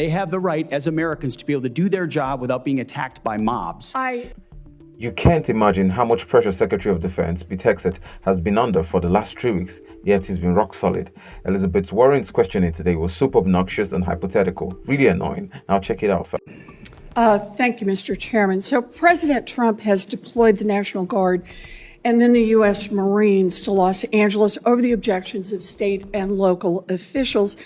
They have the right as Americans to be able to do their job without being attacked by mobs. You can't imagine how much pressure Secretary of Defense Pete Hegseth has been under for the last 3 weeks, yet he's been rock solid. Elizabeth Warren's questioning today was super obnoxious and hypothetical. Really annoying. Now check it out. Thank you, Mr. Chairman. So President Trump has deployed the National Guard and then the U.S. Marines to Los Angeles over the objections of state and local officials,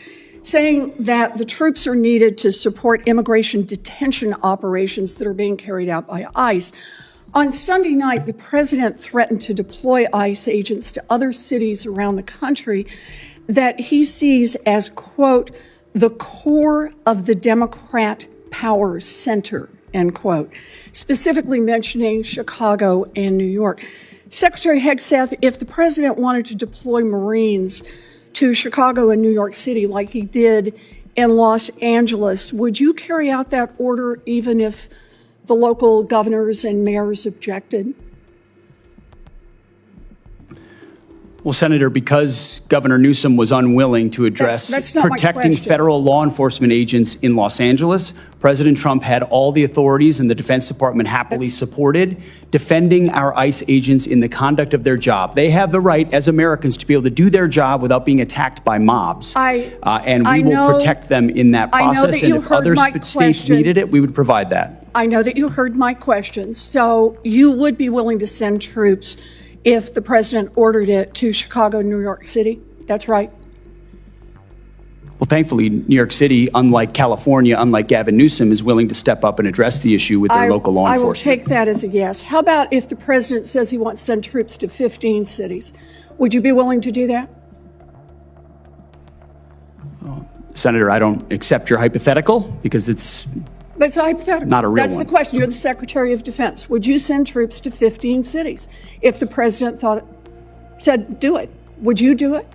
saying that the troops are needed to support immigration detention operations that are being carried out by ICE. On Sunday night, the president threatened to deploy ICE agents to other cities around the country that he sees as, quote, the core of the Democrat power center, end quote, specifically mentioning Chicago and New York. Secretary Hegseth, if the president wanted to deploy Marines to Chicago and New York City like he did in Los Angeles, would you carry out that order even if the local governors and mayors objected? Well, Senator, because Governor Newsom was unwilling to address that's not protecting my question. federal law enforcement agents in Los Angeles, President Trump had all the authorities, and the Defense Department happily supported defending our ICE agents in the conduct of their job. They have the right as Americans to be able to do their job without being attacked by mobs. And we will protect them in that process. And if other states needed it, we would provide that. I know that you heard my question. So you would be willing to send troops if the president ordered it to Chicago, New York City? That's right. Well, thankfully, New York City, unlike California, unlike Gavin Newsom, is willing to step up and address the issue with their local law enforcement. I will take that as a yes. How about if the president says he wants to send troops to 15 cities? Would you be willing to do that? Senator, I don't accept your hypothetical because it's That's a hypothetical. Not a real That's one. the question. You're the Secretary of Defense. Would you send troops to 15 cities if the president said do it? Would you do it?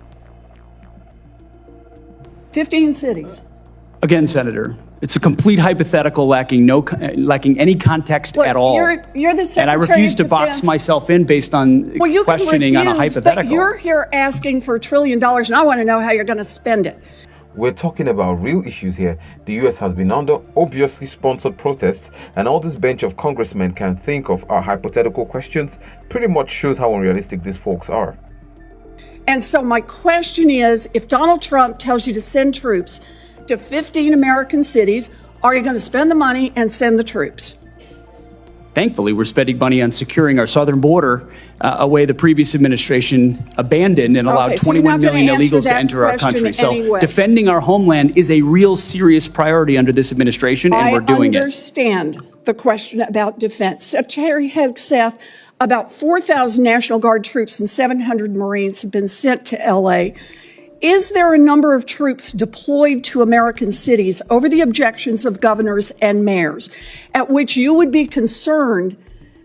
15 cities. Again, Senator, it's a complete hypothetical lacking any context Look, at all. You're the Secretary and I refuse of to Defense. box myself in based on You questioning can refuse, on a hypothetical. But you're here asking for $1 trillion, and I want to know how you're going to spend it. We're talking about real issues here. The US has been under obviously sponsored protests, and all this bench of congressmen can think of are hypothetical questions pretty much shows how unrealistic these folks are. And so my question is, if Donald Trump tells you to send troops to 15 American cities, are you going to spend the money and send the troops? Thankfully, we're spending money on securing our southern border, a way the previous administration abandoned and allowed 21 million illegals to enter our country. So defending our homeland is a real serious priority under this administration, and we're doing it. I understand the question about defense. Secretary Hegseth, about 4,000 National Guard troops and 700 Marines have been sent to L.A. Is there a number of troops deployed to American cities over the objections of governors and mayors at which you would be concerned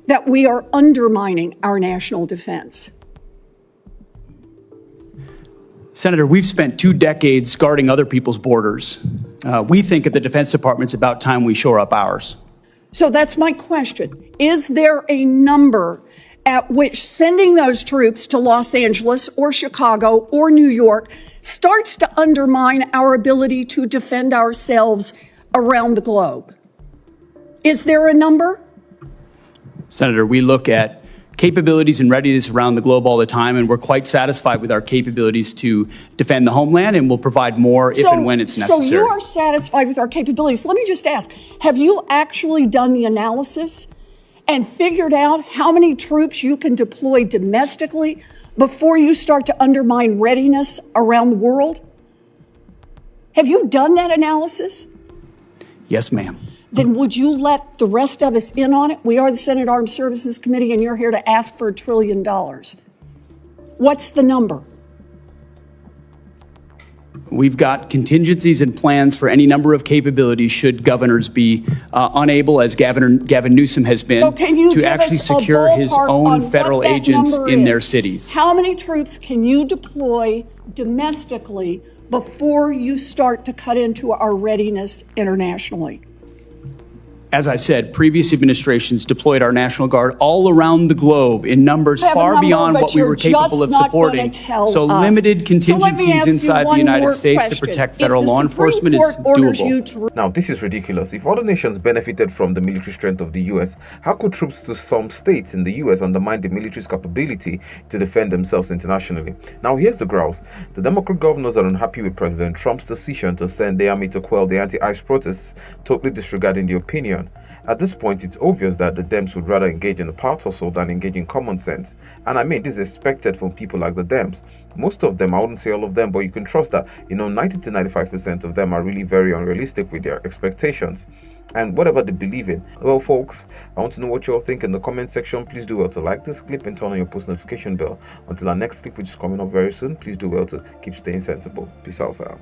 that we are undermining our national defense? Senator, we've spent 2 decades guarding other people's borders. We think at the Defense Department it's about time we shore up ours. So that's my question. Is there a number at which sending those troops to Los Angeles or Chicago or New York starts to undermine our ability to defend ourselves around the globe? Is there a number? Senator, we look at capabilities and readiness around the globe all the time, and we're quite satisfied with our capabilities to defend the homeland, and we'll provide more if and when it's necessary. So you are satisfied with our capabilities. Let me just ask, have you actually done the analysis and figured out how many troops you can deploy domestically before you start to undermine readiness around the world? Have you done that analysis? Yes, ma'am. Then would you let the rest of us in on it? We are the Senate Armed Services Committee, and you're here to ask for $1 trillion. What's the number? We've got contingencies and plans for any number of capabilities should governors be unable, as Gavin Newsom has been, to actually secure his own federal agents in their cities. How many troops can you deploy domestically before you start to cut into our readiness internationally? As I said, previous administrations deployed our National Guard all around the globe in numbers I have a far number, beyond but what we you're were capable just of not supporting. gonna tell So us. limited So let me contingencies ask you inside the one United more States to question. protect If federal the law Supreme enforcement is Court orders you doable. to Now, this is ridiculous. If other nations benefited from the military strength of the US, how could troops to some states in the US undermine the military's capability to defend themselves internationally? Now, here's the grouse. The Democrat governors are unhappy with President Trump's decision to send the army to quell the anti-ICE protests, totally disregarding the opinion. At this point, it's obvious that the Dems would rather engage in a power tussle than engage in common sense. And I mean, this is expected from people like the Dems. Most of them, I wouldn't say all of them, but you can trust that, 90 to 95% of them are really very unrealistic with their expectations and whatever they believe in. Well, folks, I want to know what you all think in the comment section. Please do well to like this clip and turn on your post notification bell. Until our next clip, which is coming up very soon, please do well to keep staying sensible. Peace out, fam.